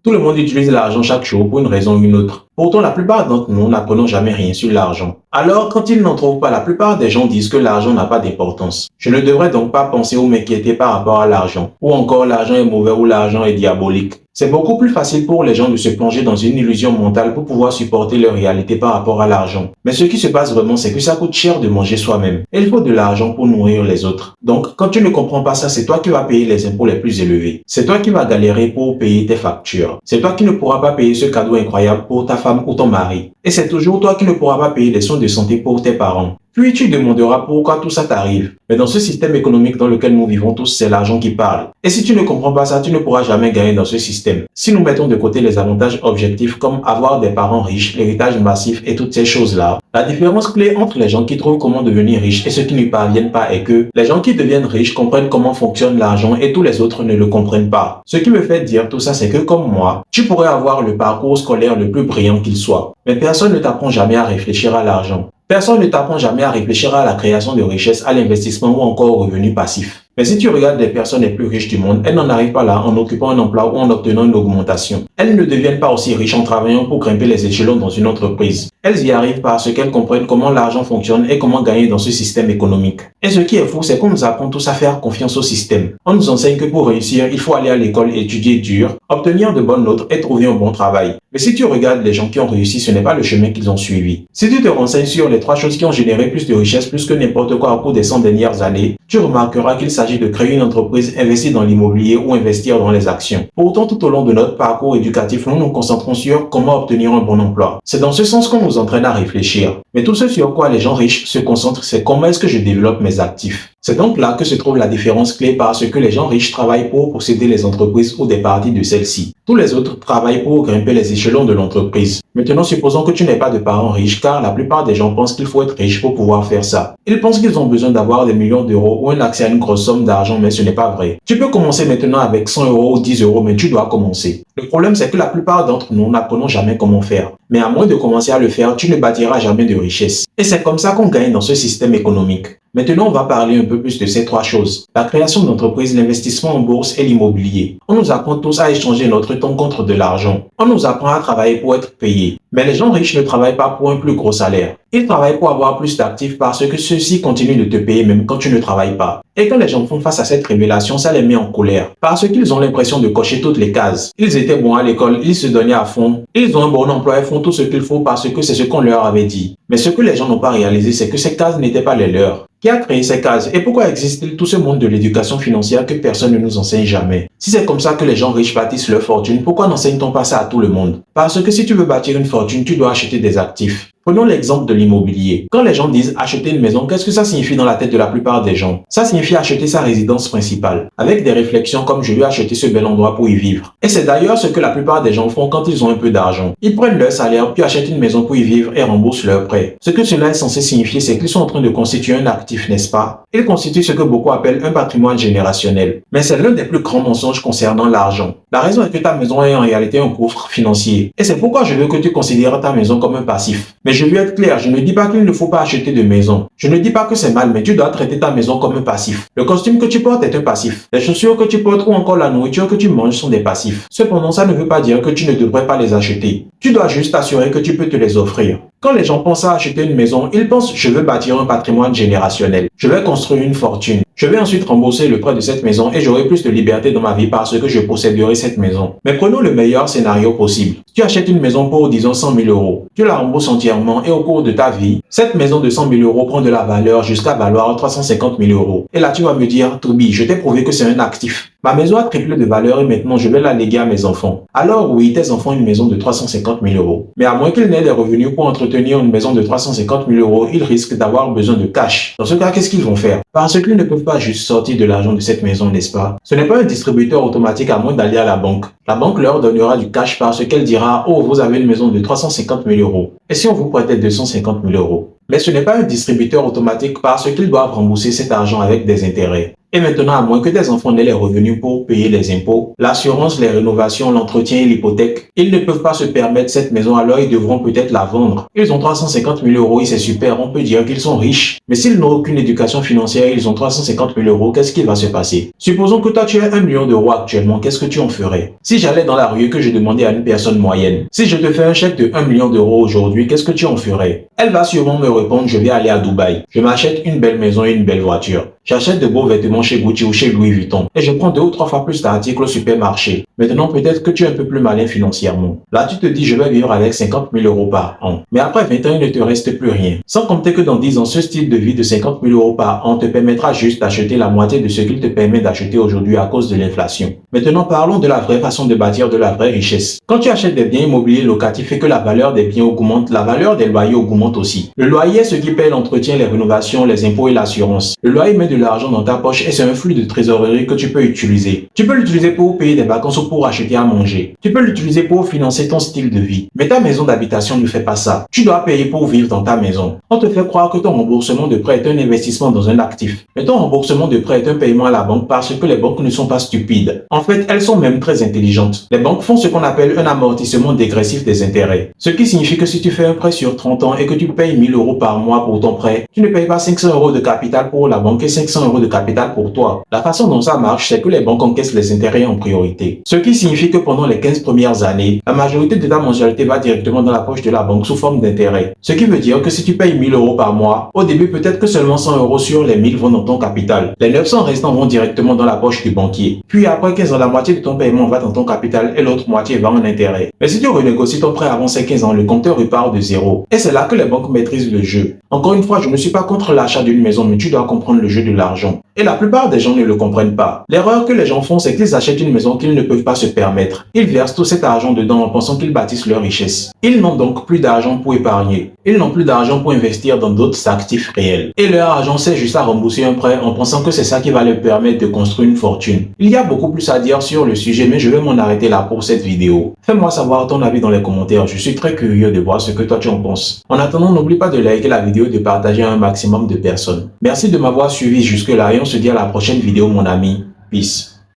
Tout le monde utilise l'argent chaque jour pour une raison ou une autre. Pourtant, la plupart d'entre nous n'apprenons jamais rien sur l'argent. Alors, quand ils n'en trouvent pas, la plupart des gens disent que l'argent n'a pas d'importance. Je ne devrais donc pas penser ou m'inquiéter par rapport à l'argent. Ou encore l'argent est mauvais ou l'argent est diabolique. C'est beaucoup plus facile pour les gens de se plonger dans une illusion mentale pour pouvoir supporter leur réalité par rapport à l'argent. Mais ce qui se passe vraiment, c'est que ça coûte cher de manger soi-même. Et il faut de l'argent pour nourrir les autres. Donc, quand tu ne comprends pas ça, c'est toi qui vas payer les impôts les plus élevés. C'est toi qui vas galérer pour payer tes factures. C'est toi qui ne pourras pas payer ce cadeau incroyable pour ta femme ou ton mari. Et c'est toujours toi qui ne pourras pas payer les soins de santé pour tes parents. Puis tu demanderas pourquoi tout ça t'arrive. Mais dans ce système économique dans lequel nous vivons tous, c'est l'argent qui parle. Et si tu ne comprends pas ça, tu ne pourras jamais gagner dans ce système. Si nous mettons de côté les avantages objectifs comme avoir des parents riches, l'héritage massif et toutes ces choses-là, la différence clé entre les gens qui trouvent comment devenir riches et ceux qui n'y parviennent pas est que les gens qui deviennent riches comprennent comment fonctionne l'argent et tous les autres ne le comprennent pas. Ce qui me fait dire tout ça, c'est que comme moi, tu pourrais avoir le parcours scolaire le plus brillant qu'il soit. Mais personne ne t'apprend jamais à réfléchir à l'argent. Personne ne t'apprend jamais à réfléchir à la création de richesses, à l'investissement ou encore aux revenus passifs. Mais si tu regardes les personnes les plus riches du monde, elles n'en arrivent pas là en occupant un emploi ou en obtenant une augmentation. Elles ne deviennent pas aussi riches en travaillant pour grimper les échelons dans une entreprise. Elles y arrivent parce qu'elles comprennent comment l'argent fonctionne et comment gagner dans ce système économique. Et ce qui est fou, c'est qu'on nous apprend tous à faire confiance au système. On nous enseigne que pour réussir, il faut aller à l'école, étudier dur, obtenir de bonnes notes et trouver un bon travail. Mais si tu regardes les gens qui ont réussi, ce n'est pas le chemin qu'ils ont suivi. Si tu te renseignes sur les 3 choses qui ont généré plus de richesses plus que n'importe quoi au cours des 100 dernières années, tu remarqueras qu'il s'agit de créer une entreprise, investir dans l'immobilier ou investir dans les actions. Pourtant, tout au long de notre parcours éducatif, nous nous concentrons sur comment obtenir un bon emploi. C'est dans ce sens qu'on nous entraîne à réfléchir. Mais tout ce sur quoi les gens riches se concentrent, c'est comment est-ce que je développe mes actifs. C'est donc là que se trouve la différence clé parce que les gens riches travaillent pour posséder les entreprises ou des parties de celles-ci. Tous les autres travaillent pour grimper les échelons de l'entreprise. Maintenant, supposons que tu n'aies pas de parents riches car la plupart des gens pensent qu'il faut être riche pour pouvoir faire ça. Ils pensent qu'ils ont besoin d'avoir des millions d'euros ou un accès à une grosse somme d'argent, mais ce n'est pas vrai. Tu peux commencer maintenant avec 100 euros ou 10 euros, mais tu dois commencer. Le problème, c'est que la plupart d'entre nous n'apprenons jamais comment faire. Mais à moins de commencer à le faire, tu ne bâtiras jamais de richesse. Et c'est comme ça qu'on gagne dans ce système économique. Maintenant, on va parler un peu plus de ces 3 choses. La création d'entreprises, l'investissement en bourse et l'immobilier. On nous apprend tous à échanger notre temps contre de l'argent. On nous apprend à travailler pour être payé. Mais les gens riches ne travaillent pas pour un plus gros salaire. Ils travaillent pour avoir plus d'actifs parce que ceux-ci continuent de te payer même quand tu ne travailles pas. Et quand les gens font face à cette révélation, ça les met en colère. Parce qu'ils ont l'impression de cocher toutes les cases. Ils étaient bons à l'école, ils se donnaient à fond. Ils ont un bon emploi et font tout ce qu'il faut parce que c'est ce qu'on leur avait dit. Mais ce que les gens n'ont pas réalisé, c'est que ces cases n'étaient pas les leurs. Qui a créé ces cases et pourquoi existe-t-il tout ce monde de l'éducation financière que personne ne nous enseigne jamais? Si c'est comme ça que les gens riches bâtissent leur fortune, pourquoi n'enseigne-t-on pas ça à tout le monde? Parce que si tu veux bâtir une fortune, tu dois acheter des actifs. Prenons l'exemple de l'immobilier. Quand les gens disent acheter une maison, qu'est-ce que ça signifie dans la tête de la plupart des gens? Ça signifie acheter sa résidence principale, avec des réflexions comme je vais acheter ce bel endroit pour y vivre. Et c'est d'ailleurs ce que la plupart des gens font quand ils ont un peu d'argent. Ils prennent leur salaire puis achètent une maison pour y vivre et remboursent leurs prêts. Ce que cela est censé signifier, c'est qu'ils sont en train de constituer un actif, n'est-ce pas? Ils constituent ce que beaucoup appellent un patrimoine générationnel. Mais c'est l'un des plus grands mensonges concernant l'argent. La raison est que ta maison est en réalité un gouffre financier. Et c'est pourquoi je veux que tu considères ta maison comme un passif. Mais je veux être clair, je ne dis pas qu'il ne faut pas acheter de maison. Je ne dis pas que c'est mal, mais tu dois traiter ta maison comme un passif. Le costume que tu portes est un passif. Les chaussures que tu portes ou encore la nourriture que tu manges sont des passifs. Cependant, ça ne veut pas dire que tu ne devrais pas les acheter. Tu dois juste t'assurer que tu peux te les offrir. Quand les gens pensent à acheter une maison, ils pensent je veux bâtir un patrimoine générationnel. Je vais construire une fortune. Je vais ensuite rembourser le prêt de cette maison et j'aurai plus de liberté dans ma vie parce que je posséderai cette maison. Mais prenons le meilleur scénario possible. Tu achètes une maison pour disons 100 000 euros. Tu la rembourses entièrement et au cours de ta vie, cette maison de 100 000 euros prend de la valeur jusqu'à valoir 350 000 euros. Et là tu vas me dire, Toby, je t'ai prouvé que c'est un actif. Ma maison a triplé de valeur et maintenant je vais la léguer à mes enfants. Alors oui, tes enfants ont une maison de 350 000 euros. Mais à moins qu'ils n'aient les revenus pour entretenir une maison de 350 000 euros, ils risquent d'avoir besoin de cash. Dans ce cas, qu'est-ce qu'ils vont faire? Parce qu'ils ne peuvent pas juste sortir de l'argent de cette maison, n'est-ce pas? Ce n'est pas un distributeur automatique à moins d'aller à la banque. La banque leur donnera du cash parce qu'elle dira « Oh, vous avez une maison de 350 000 euros. Et si on vous prêtait 250 000 euros ?» Mais ce n'est pas un distributeur automatique parce qu'ils doivent rembourser cet argent avec des intérêts. Et maintenant, à moins que tes enfants n'aient les revenus pour payer les impôts, l'assurance, les rénovations, l'entretien et l'hypothèque, ils ne peuvent pas se permettre cette maison, alors ils devront peut-être la vendre. Ils ont 350 000 euros et c'est super, on peut dire qu'ils sont riches. Mais s'ils n'ont aucune éducation financière et ils ont 350 000 euros, qu'est-ce qui va se passer? Supposons que toi tu as 1 million d'euros actuellement, qu'est-ce que tu en ferais? Si j'allais dans la rue et que je demandais à une personne moyenne, si je te fais un chèque de 1 million d'euros aujourd'hui, qu'est-ce que tu en ferais? Elle va sûrement me répondre, je vais aller à Dubaï. Je m'achète une belle maison et une belle voiture. J'achète de beaux vêtements chez Gucci ou chez Louis Vuitton. Et je prends 2 ou 3 fois plus d'articles au supermarché. Maintenant, peut-être que tu es un peu plus malin financièrement. Là, tu te dis, je vais vivre avec 50 000 euros par an. Mais après 20 ans, il ne te reste plus rien. Sans compter que dans 10 ans, ce style de vie de 50 000 euros par an te permettra juste d'acheter la moitié de ce qu'il te permet d'acheter aujourd'hui à cause de l'inflation. Maintenant, parlons de la vraie façon de bâtir de la vraie richesse. Quand tu achètes des biens immobiliers locatifs et que la valeur des biens augmente, la valeur des loyers augmente aussi. Le loyer est ce qui paye l'entretien, les rénovations, les impôts et l'assurance. Le loyer met de l'argent dans ta poche et c'est un flux de trésorerie que tu peux utiliser. Tu peux l'utiliser pour payer des vacances ou pour acheter à manger. Tu peux l'utiliser pour financer ton style de vie. Mais ta maison d'habitation ne fait pas ça. Tu dois payer pour vivre dans ta maison. On te fait croire que ton remboursement de prêt est un investissement dans un actif. Mais ton remboursement de prêt est un paiement à la banque parce que les banques ne sont pas stupides. En fait, elles sont même très intelligentes. Les banques font ce qu'on appelle un amortissement dégressif des intérêts. Ce qui signifie que si tu fais un prêt sur 30 ans et que tu payes 1 000 euros par mois pour ton prêt, tu ne payes pas 500 euros de capital pour la banque et 500 euros de capital pour toi. La façon dont ça marche, c'est que les banques encaissent les intérêts en priorité. Ce qui signifie que pendant les 15 premières années, la majorité de ta mensualité va directement dans la poche de la banque sous forme d'intérêt. Ce qui veut dire que si tu payes 1 000 euros par mois, au début peut-être que seulement 100 euros sur les 1000 vont dans ton capital. Les 900 restants vont directement dans la poche du banquier. Puis après 15 ans, la moitié de ton paiement va dans ton capital et l'autre moitié va en intérêt. Mais si tu renégocies ton prêt avant ces 15 ans, le compteur repart de zéro. Et c'est là que les banques maîtrisent le jeu. Encore une fois, je ne suis pas contre l'achat d'une maison, mais tu dois comprendre le jeu de l'argent. Et la plupart des gens ne le comprennent pas. L'erreur que les gens font, c'est qu'ils achètent une maison qu'ils ne peuvent pas se permettre. Ils versent tout cet argent dedans en pensant qu'ils bâtissent leur richesse. Ils n'ont donc plus d'argent pour épargner. Ils n'ont plus d'argent pour investir dans d'autres actifs réels. Et leur argent sert juste à rembourser un prêt en pensant que c'est ça qui va leur permettre de construire une fortune. Il y a beaucoup plus à dire sur le sujet, mais je vais m'en arrêter là pour cette vidéo. Fais-moi savoir ton avis dans les commentaires. Je suis très curieux de voir ce que toi tu en penses. En attendant, n'oublie pas de liker la vidéo et de partager à un maximum de personnes. Merci de m'avoir suivi jusque-là et on se dit à la prochaine vidéo mon ami. Peace.